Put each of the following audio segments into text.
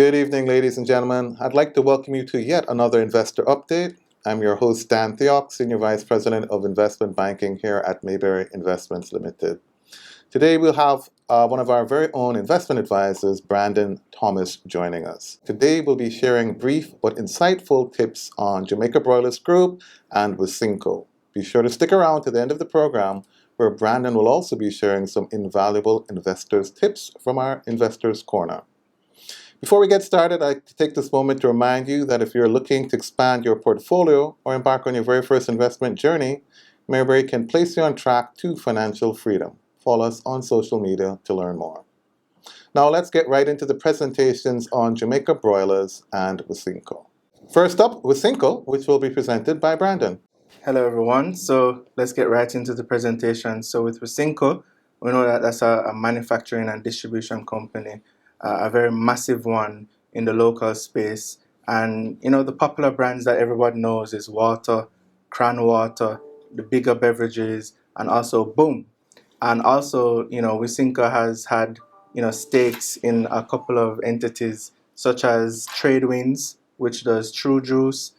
Good evening, ladies and gentlemen. I'd like to welcome you to yet another investor update. I'm your host, Dan Theok, Senior Vice President of Investment Banking here at Mayberry Investments Limited. Today we'll have one of our very own investment advisors, Brandon Thomas, joining us. Today we'll be sharing brief but insightful tips on Jamaica Broilers Group and Wisynco. Be sure to stick around to the end of the program, where Brandon will also be sharing some invaluable investors' tips from our Investors Corner. Before we get started, I'd like to take this moment to remind you that if you're looking to expand your portfolio or embark on your very first investment journey, Mayberry can place you on track to financial freedom. Follow us on social media to learn more. Now let's get right into the presentations on Jamaica Broilers and Wisynco. First up, Wisynco, which will be presented by Brandon. Hello everyone, so let's get right into the presentation. So with Wisynco, we know that that's a manufacturing and distribution company, a very massive one in the local space. And you know, the popular brands that everybody knows is water, Cran Water, the bigger beverages, and also Boom. And also, you know, Wisynco has had, you know, stakes in a couple of entities such as Tradewinds, which does True Juice,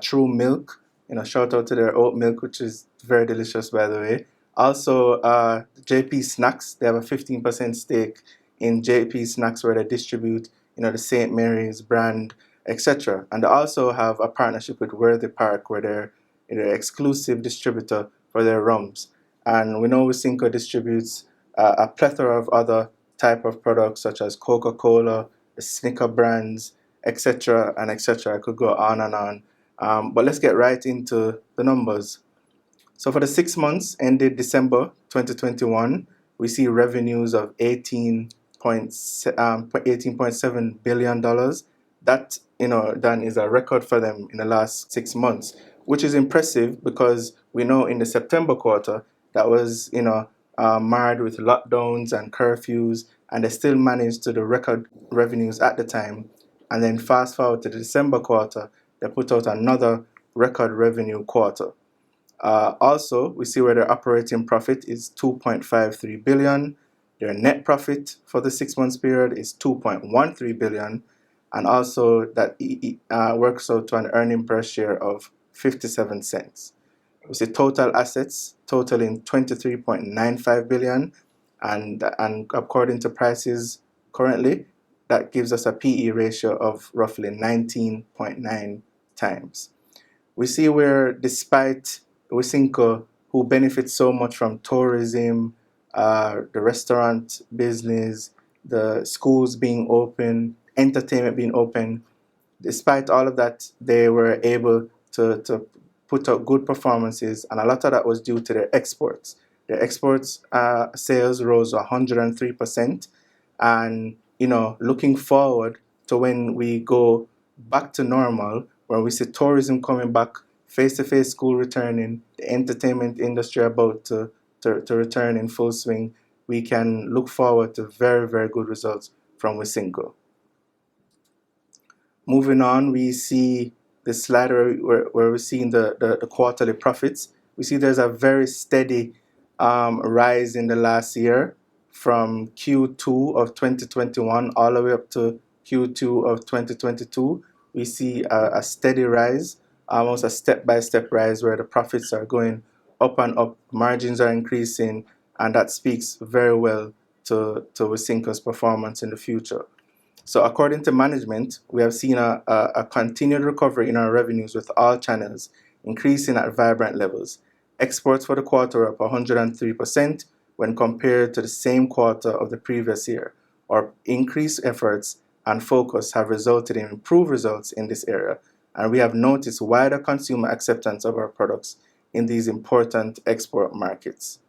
True Milk. You know, shout out to their oat milk, which is very delicious, by the way. Also, JP Snacks, they have a 15% stake in JP Snacks, where they distribute, you know, the St. Mary's brand, etc. And they also have a partnership with Worthy Park, where they're an exclusive distributor for their rums. And we know Wisynco distributes a plethora of other type of products, such as Coca-Cola, the Snicker brands, etc. and etc. I could go on and on. But let's get right into the numbers. So for the 6 months ended December 2021, we see revenues of $18.7 billion. That, you know, Dan, is a record for them in the last 6 months, which is impressive because we know in the September quarter that was, you know, marred with lockdowns and curfews, and they still managed to do record revenues at the time. And then fast forward to the December quarter, they put out another record revenue quarter. Also, we see where their operating profit is $2.53 billion. Their net profit for the 6 months period is $2.13 billion. And also that works out to an earning per share of 57 cents. We see total assets totaling $23.95 billion. And according to prices currently, that gives us a PE ratio of roughly 19.9 times. We see where, despite Wisynco, who benefits so much from tourism, the restaurant business, the schools being open, entertainment being open, despite all of that, they were able to put out good performances, and a lot of that was due to their exports. Their exports sales rose 103%, and you know, looking forward to when we go back to normal, when we see tourism coming back, face-to-face school returning, the entertainment industry about to return in full swing, we can look forward to very, very good results from Wisynco. Moving on, we see the slide where we're seeing the quarterly profits. We see there's a very steady rise in the last year, from Q2 of 2021 all the way up to Q2 of 2022. We see a steady rise, almost a step-by-step rise, where the profits are going up and up, margins are increasing, and that speaks very well to Wisynco's performance in the future. So according to management, we have seen a continued recovery in our revenues, with all channels increasing at vibrant levels. Exports for the quarter are up 103% when compared to the same quarter of the previous year. Our increased efforts and focus have resulted in improved results in this area, and we have noticed wider consumer acceptance of our products in these important export markets.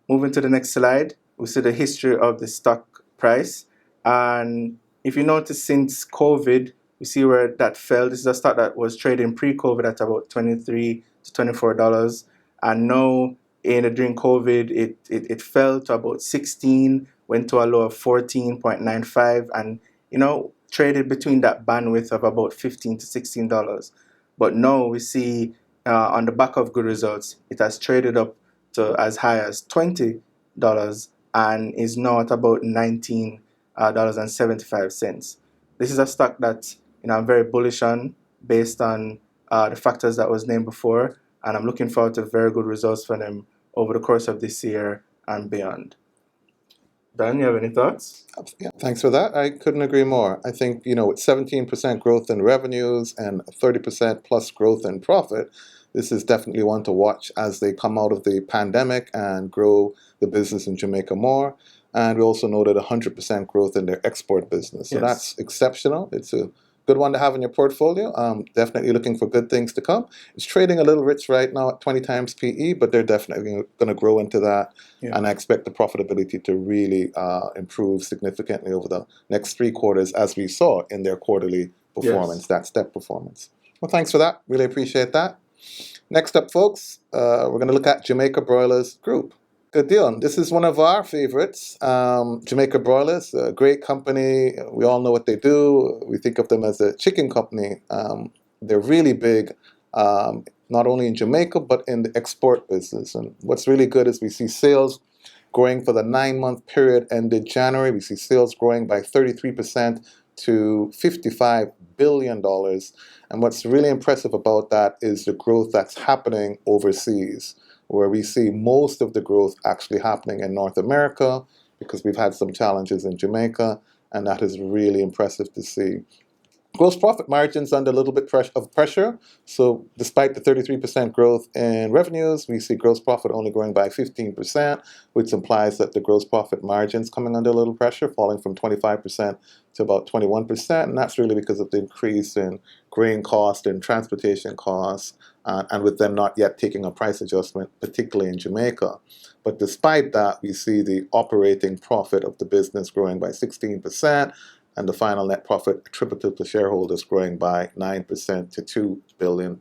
Moving to the next slide, we see the history of the stock price. And if you notice, since COVID, we see where that fell. This is a stock that was trading pre-COVID at about $23 to $24. And now, during COVID, it fell to about 16, went to a low of 14.95, and you know, traded between that bandwidth of about $15 to $16. But now we see on the back of good results, it has traded up to as high as $20 and is now at about 19 $4.75. This is a stock that I'm very bullish on based on the factors that was named before, and I'm looking forward to very good results for them over the course of this year and beyond. Dan, you have any thoughts? Yeah, thanks for that. I couldn't agree more. I think, with 17% growth in revenues and 30% plus growth in profit, this is definitely one to watch as they come out of the pandemic and grow the business in Jamaica more. And we also noted 100% growth in their export business. So Yes. that's exceptional. It's a good one to have in your portfolio. Definitely looking for good things to come. It's trading a little rich right now at 20 times PE, but they're definitely going to grow into that. Yeah. And I expect the profitability to really improve significantly over the next 3 quarters, as we saw in their quarterly performance, Yes. that step performance. Well, thanks for that. Really appreciate that. Next up, folks, we're going to look at Jamaica Broilers Group. Good deal. This is one of our favorites, Jamaica Broilers, a great company. We all know what they do. We think of them as a chicken company. They're really big, not only in Jamaica, but in the export business. And what's really good is we see sales growing for the 9-month period ended January. We see sales growing by 33% to $55 billion. And what's really impressive about that is the growth that's happening overseas, where we see most of the growth actually happening in North America, because we've had some challenges in Jamaica, and that is really impressive to see. Gross profit margins under a little bit of pressure. So despite the 33% growth in revenues, we see gross profit only growing by 15%, which implies that the gross profit margins coming under a little pressure, falling from 25% to about 21%. And that's really because of the increase in grain cost and transportation costs, and with them not yet taking a price adjustment, particularly in Jamaica. But despite that, we see the operating profit of the business growing by 16%, and the final net profit attributable to shareholders growing by 9% to $2 billion.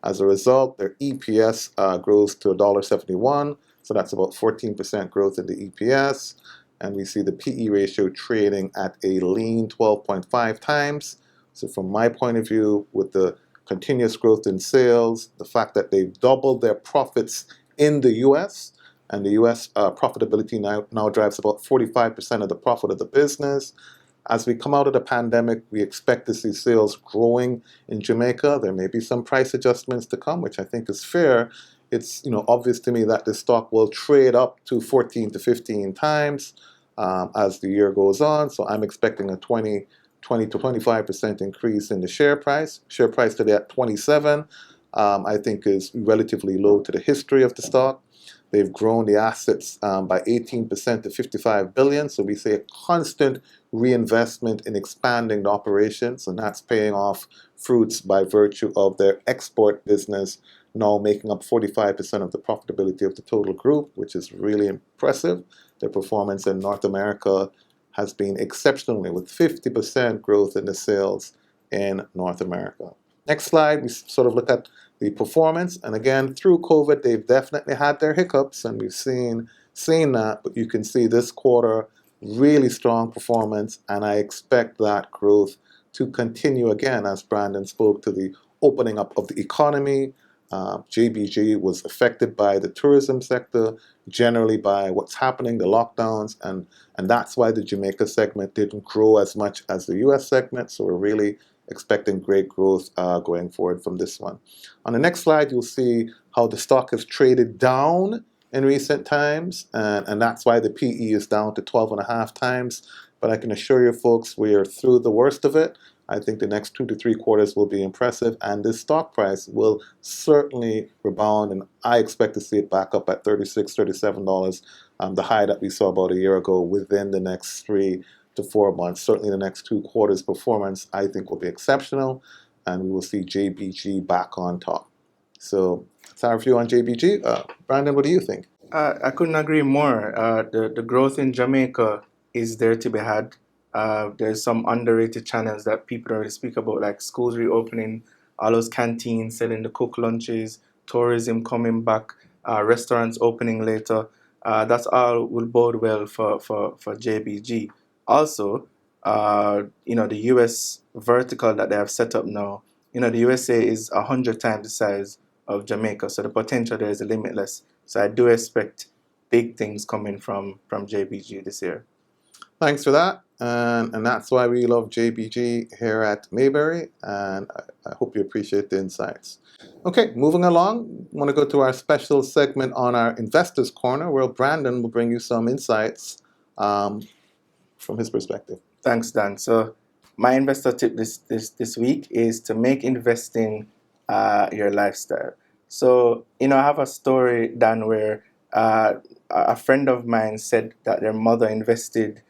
As a result, their EPS grows to $1.71, so that's about 14% growth in the EPS. And we see the PE ratio trading at a lean 12.5 times. So from my point of view, with the continuous growth in sales, the fact that they've doubled their profits in the US, and the US profitability now drives about 45% of the profit of the business. As we come out of the pandemic, we expect to see sales growing in Jamaica. There may be some price adjustments to come, which I think is fair. It's obvious to me that this stock will trade up to 14 to 15 times as the year goes on. So I'm expecting a 20 to 25% increase in the share price. Share price today at 27, I think is relatively low to the history of the stock. They've grown the assets by 18% to $55 billion. So we see a constant reinvestment in expanding the operations, and that's paying off fruits by virtue of their export business now making up 45% of the profitability of the total group, which is really impressive. Their performance in North America has been exceptional, with 50% growth in the sales in North America. Next slide, we sort of look at the performance. And again, through COVID, they've definitely had their hiccups, and we've seen that. But you can see this quarter, really strong performance, and I expect that growth to continue again, as Brandon spoke to the opening up of the economy. JBG was affected by the tourism sector, generally by what's happening, the lockdowns, and that's why the Jamaica segment didn't grow as much as the US segment. So we're really expecting great growth going forward from this one. On the next slide, you'll see how the stock has traded down in recent times, and that's why the PE is down to 12.5 times. But I can assure you folks, we are through the worst of it. I think the next 2 to 3 quarters will be impressive, and this stock price will certainly rebound, and I expect to see it back up at $36, $37, the high that we saw about a year ago, within the next 3 to 4 months. Certainly the next 2 quarters performance, I think, will be exceptional, and we will see JBG back on top. So that's our view on JBG. Brandon, what do you think? I couldn't agree more. The growth in Jamaica is there to be had. There's some underrated channels that people don't really speak about, like schools reopening, all those canteens selling the cooked lunches, tourism coming back, restaurants opening later. That's all will bode well for JBG. Also, the US vertical that they have set up now, the USA is 100 times the size of Jamaica, so the potential there is limitless. So I do expect big things coming from JBG this year. Thanks for that. And that's why we love JBG here at Mayberry, and I hope you appreciate the insights. Okay, moving along, I want to go to our special segment on our Investors Corner, where Brandon will bring you some insights from his perspective. Thanks, Dan. So my investor tip this week is to make investing your lifestyle. So, I have a story, Dan, where a friend of mine said that their mother invested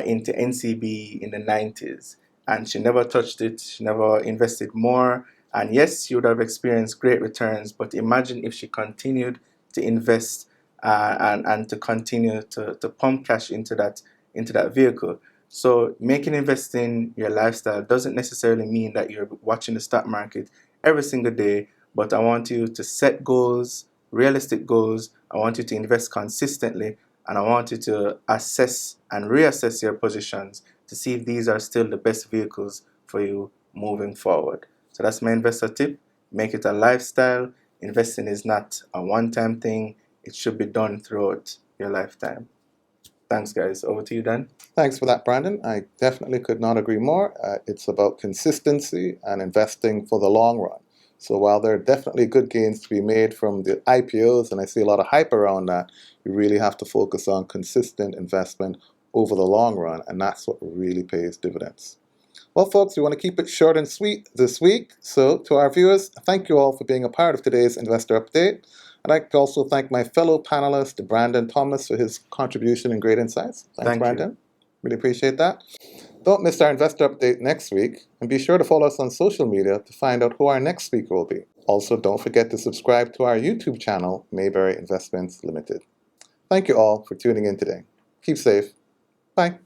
into NCB in the 90s, and she never touched it. She never invested more. And yes, she would have experienced great returns, but imagine if she continued to invest and to continue to pump cash into that vehicle. So making investing your lifestyle doesn't necessarily mean that you're watching the stock market every single day, but I want you to set goals, realistic goals. I want you to invest consistently, and I want you to assess and reassess your positions to see if these are still the best vehicles for you moving forward. So that's my investor tip. Make it a lifestyle. Investing is not a one-time thing. It should be done throughout your lifetime. Thanks, guys. Over to you, Dan. Thanks for that, Brandon. I definitely could not agree more. It's about consistency and investing for the long run. So while there are definitely good gains to be made from the IPOs, and I see a lot of hype around that, you really have to focus on consistent investment over the long run, and that's what really pays dividends. Well, folks, we want to keep it short and sweet this week. So to our viewers, thank you all for being a part of today's Investor Update. I'd like to also thank my fellow panelist, Brandon Thomas, for his contribution and great insights. Thanks, Brandon. Really appreciate that. Don't miss our Investor Update next week, and be sure to follow us on social media to find out who our next speaker will be. Also, don't forget to subscribe to our YouTube channel, Mayberry Investments Limited. Thank you all for tuning in today. Keep safe. Bye.